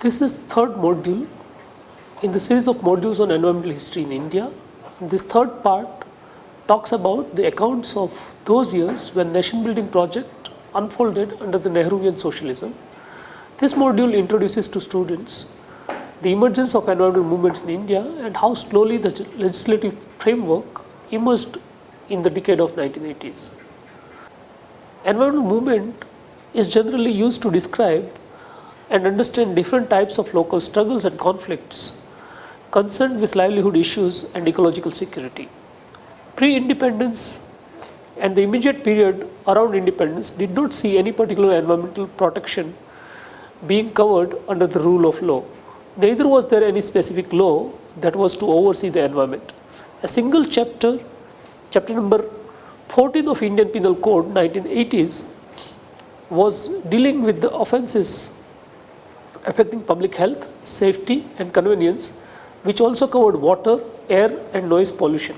This is the third module in the series of modules on environmental history in India. This third part talks about the accounts of those years when nation building project unfolded under the Nehruvian socialism. This module introduces to students the emergence of environmental movements in India and how slowly the legislative framework emerged in the decade of 1980s. Environmental movement is generally used to describe and understand different types of local struggles and conflicts concerned with livelihood issues and ecological security. Pre-independence and the immediate period around independence did not see any particular environmental protection being covered under the rule of law. Neither was there any specific law that was to oversee the environment. A single chapter number 14 of Indian Penal Code 1980s was dealing with the offences affecting public health, safety and convenience, which also covered water, air and noise pollution.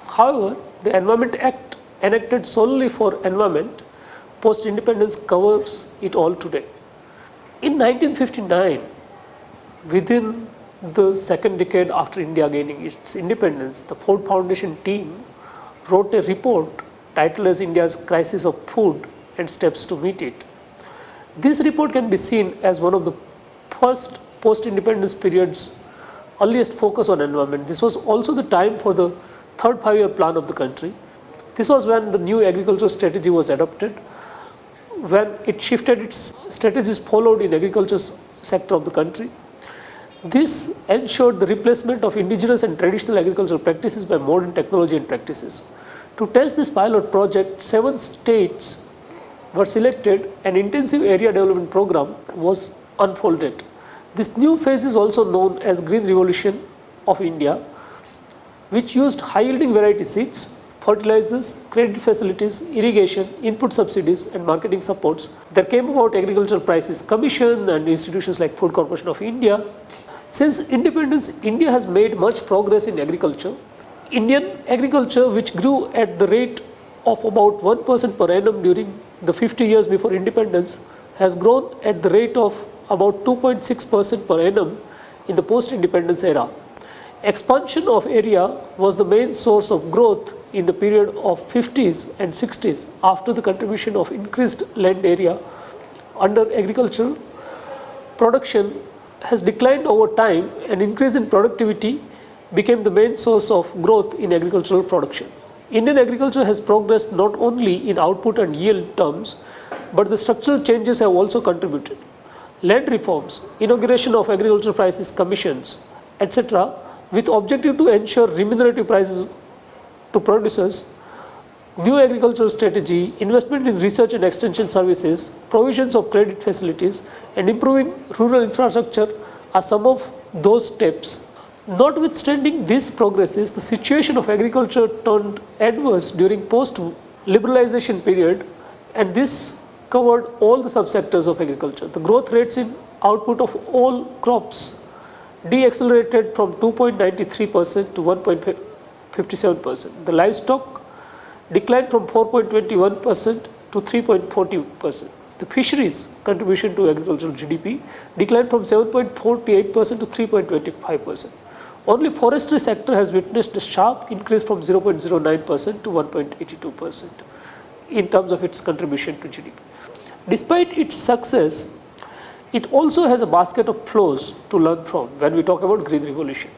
However, the Environment Act enacted solely for environment post-independence covers it all today. In 1959, within the second decade after India gaining its independence, the Ford Foundation team wrote a report titled as India's Crisis of Food and Steps to Meet It. This report can be seen as one of the first post-independence period's earliest focus on environment. This was also the time for the third five-year plan of the country. This was when the new agricultural strategy was adopted, when it shifted its strategies followed in agriculture sector of the country. This ensured the replacement of indigenous and traditional agricultural practices by modern technology and practices. To test this pilot project, 7 states were selected. An intensive area development program was unfolded. This new phase is also known as Green Revolution of India, which used high-yielding variety seeds, fertilizers, credit facilities, irrigation, input subsidies and marketing supports. There came about Agricultural Prices Commission and institutions like Food Corporation of India. Since independence, India has made much progress in agriculture. Indian agriculture, which grew at the rate of about 1% per annum during the 50 years before independence, has grown at the rate of about 2.6% per annum in the post-independence era. Expansion of area was the main source of growth in the period of 50s and 60s after the contribution of increased land area under agriculture. Production has declined over time and increase in productivity became the main source of growth in agricultural production. Indian agriculture has progressed not only in output and yield terms, but the structural changes have also contributed. Land reforms, inauguration of Agricultural Prices Commissions, etc., with objective to ensure remunerative prices to producers, new agricultural strategy, investment in research and extension services, provisions of credit facilities, and improving rural infrastructure are some of those steps. Notwithstanding these progresses, the situation of agriculture turned adverse during post-liberalization period, and this covered all the subsectors of agriculture. The growth rates in output of all crops deaccelerated from 2.93% to 1.57%. The livestock declined from 4.21% to 3.40%. The fisheries contribution to agricultural GDP declined from 7.48% to 3.25%. Only forestry sector has witnessed a sharp increase from 0.09% to 1.82% in terms of its contribution to GDP. Despite its success, it also has a basket of flaws to learn from when we talk about Green Revolution.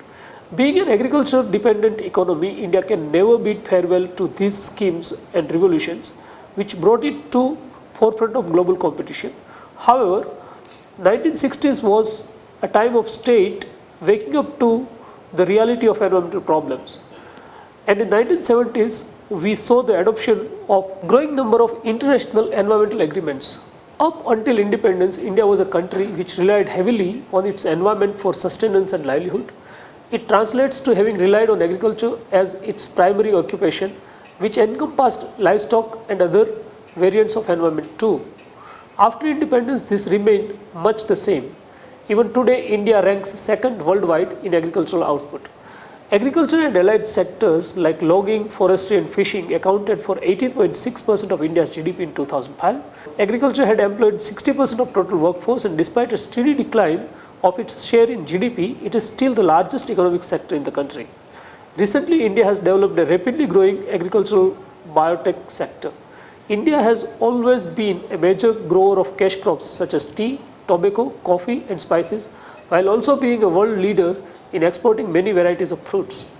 Being an agriculture dependent economy, India can never bid farewell to these schemes and revolutions which brought it to forefront of global competition. However, 1960s was a time of state waking up to the reality of environmental problems. And in 1970s, we saw the adoption of growing number of international environmental agreements. Up until independence, India was a country which relied heavily on its environment for sustenance and livelihood. It translates to having relied on agriculture as its primary occupation, which encompassed livestock and other variants of environment too. After independence, this remained much the same. Even today, India ranks second worldwide in agricultural output. Agriculture and allied sectors like logging, forestry and fishing accounted for 18.6% of India's GDP in 2005. Agriculture had employed 60% of total workforce, and despite a steady decline of its share in GDP, it is still the largest economic sector in the country. Recently, India has developed a rapidly growing agricultural biotech sector. India has always been a major grower of cash crops such as tea, tobacco, coffee and spices, while also being a world leader in exporting many varieties of fruits.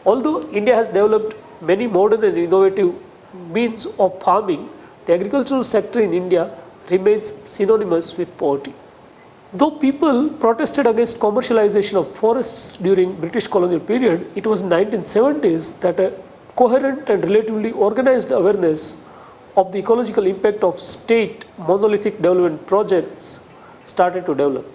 Although India has developed many modern and innovative means of farming, the agricultural sector in India remains synonymous with poverty. Though people protested against commercialization of forests during British colonial period, it was in 1970s that a coherent and relatively organized awareness of the ecological impact of state monolithic development projects started to develop.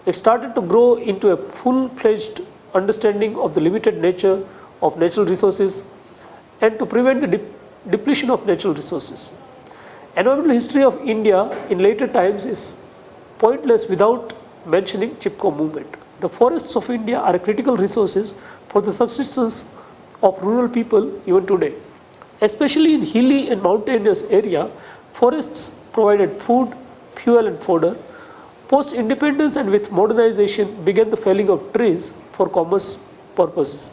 It started to grow into a full-fledged understanding of the limited nature of natural resources and to prevent the depletion of natural resources. Environmental history of India in later times is pointless without mentioning Chipko movement. The forests of India are critical resources for the subsistence of rural people even today. Especially in hilly and mountainous area, forests provided food, fuel and fodder. Post-independence and with modernization began the felling of trees for commerce purposes.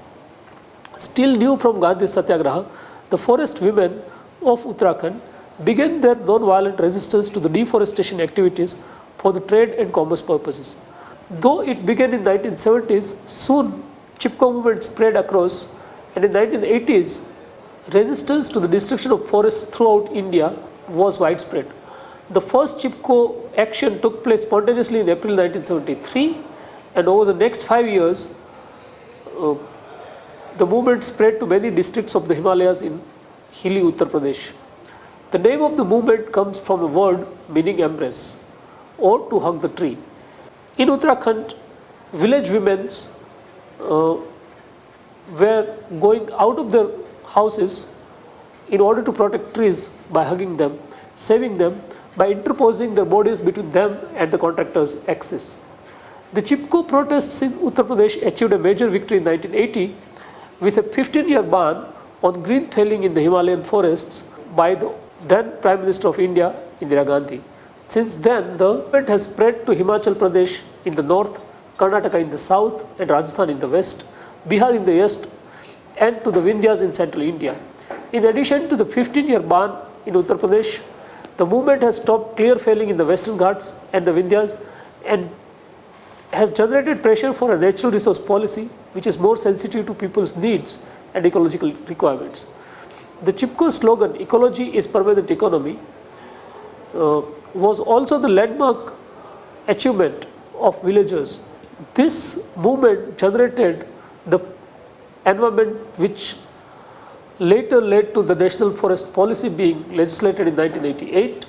Still new from Gandhi's Satyagraha, the forest women of Uttarakhand began their non-violent resistance to the deforestation activities for the trade and commerce purposes. Though it began in 1970s, soon Chipko movement spread across, and in 1980s, resistance to the destruction of forests throughout India was widespread. The first Chipko action took place spontaneously in April 1973, and over the next 5 years, the movement spread to many districts of the Himalayas in hilly Uttar Pradesh. The name of the movement comes from a word meaning embrace or to hug the tree. In Uttarakhand, village women were going out of their houses in order to protect trees by hugging them, saving them by interposing their bodies between them and the contractor's axis. The Chipko protests in Uttar Pradesh achieved a major victory in 1980 with a 15-year ban on green felling in the Himalayan forests by the then Prime Minister of India, Indira Gandhi. Since then, the movement has spread to Himachal Pradesh in the north, Karnataka in the south and Rajasthan in the west, Bihar in the east and to the Vindhyas in central India. In addition to the 15-year ban in Uttar Pradesh, the movement has stopped clear felling in the Western Ghats and the Vindhyas and has generated pressure for a natural resource policy which is more sensitive to people's needs and ecological requirements. The Chipko slogan, "Ecology is permanent economy," was also the landmark achievement of villagers. This movement generated the environment which later led to the National Forest Policy being legislated in 1988,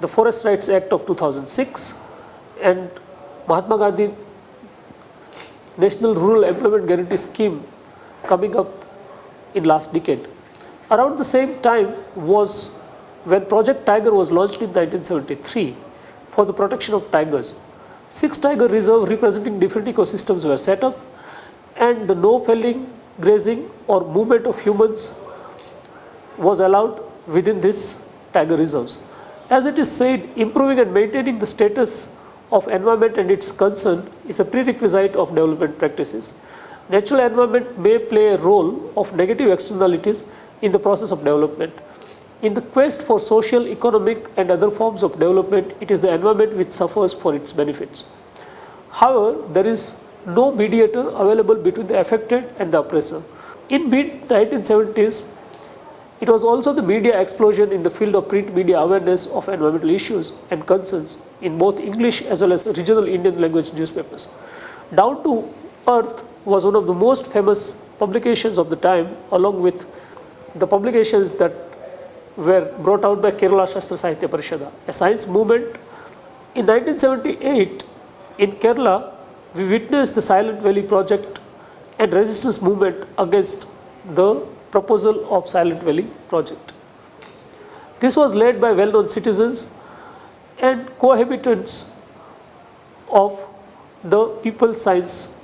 the Forest Rights Act of 2006 and Mahatma Gandhi National Rural Employment Guarantee Scheme coming up in last decade. Around the same time was when Project Tiger was launched in 1973 for the protection of tigers. 6 tiger reserves representing different ecosystems were set up and the no felling, grazing or movement of humans was allowed within these tiger reserves. As it is said, improving and maintaining the status of environment and its concern is a prerequisite of development practices. Natural environment may play a role of negative externalities in the process of development. In the quest for social, economic and other forms of development, it is the environment which suffers for its benefits. However, there is no mediator available between the affected and the oppressor. In mid-1970s, it was also the media explosion in the field of print media awareness of environmental issues and concerns in both English as well as regional Indian language newspapers. Down to Earth was one of the most famous publications of the time, along with the publications that were brought out by Kerala Shastra Sahitya Parishada, a science movement. In 1978, in Kerala, we witnessed the Silent Valley project and resistance movement against the proposal of Silent Valley project. This was led by well-known citizens and cohabitants of the People's Science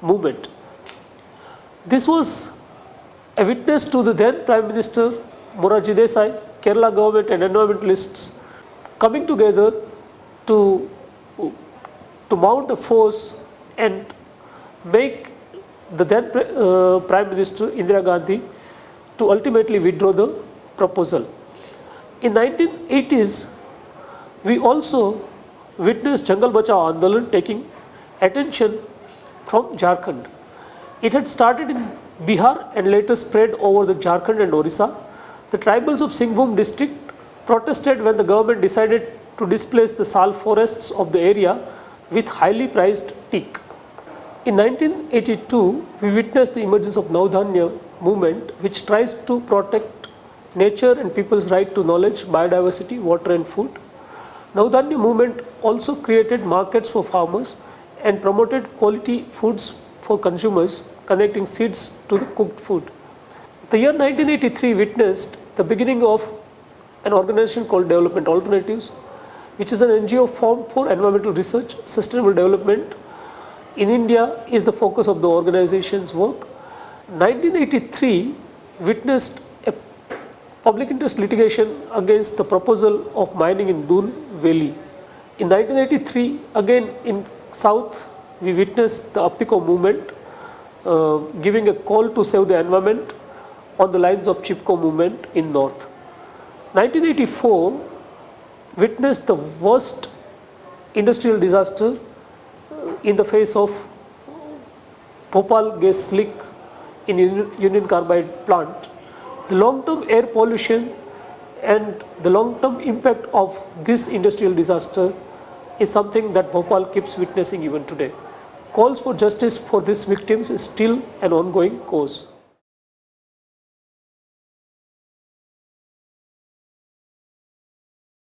movement. This was a witness to the then Prime Minister Morarji Desai, Kerala government and environmentalists coming together to to mount a force and make the then Prime Minister Indira Gandhi to ultimately withdraw the proposal. In 1980s, we also witnessed Jangal Bachao Andolan taking attention from Jharkhand. It had started in Bihar and later spread over the Jharkhand and Orissa. The tribals of Singhbhum district protested when the government decided to displace the sal forests of the area with highly prized teak. In 1982, we witnessed the emergence of Navdanya movement, which tries to protect nature and people's right to knowledge, biodiversity, water and food. Navdanya movement also created markets for farmers and promoted quality foods for consumers, connecting seeds to the cooked food. The year 1983 witnessed the beginning of an organization called Development Alternatives, which is an NGO formed for environmental research, sustainable development. In India is the focus of the organization's work. 1983 witnessed a public interest litigation against the proposal of mining in Doon Valley. In 1983, again in South, we witnessed the Appico movement giving a call to save the environment on the lines of Chipko movement in North. 1984 witnessed the worst industrial disaster in the face of Bhopal gas leak in Union Carbide plant. The long-term air pollution and the long-term impact of this industrial disaster is something that Bhopal keeps witnessing even today. Calls for justice for these victims is still an ongoing cause.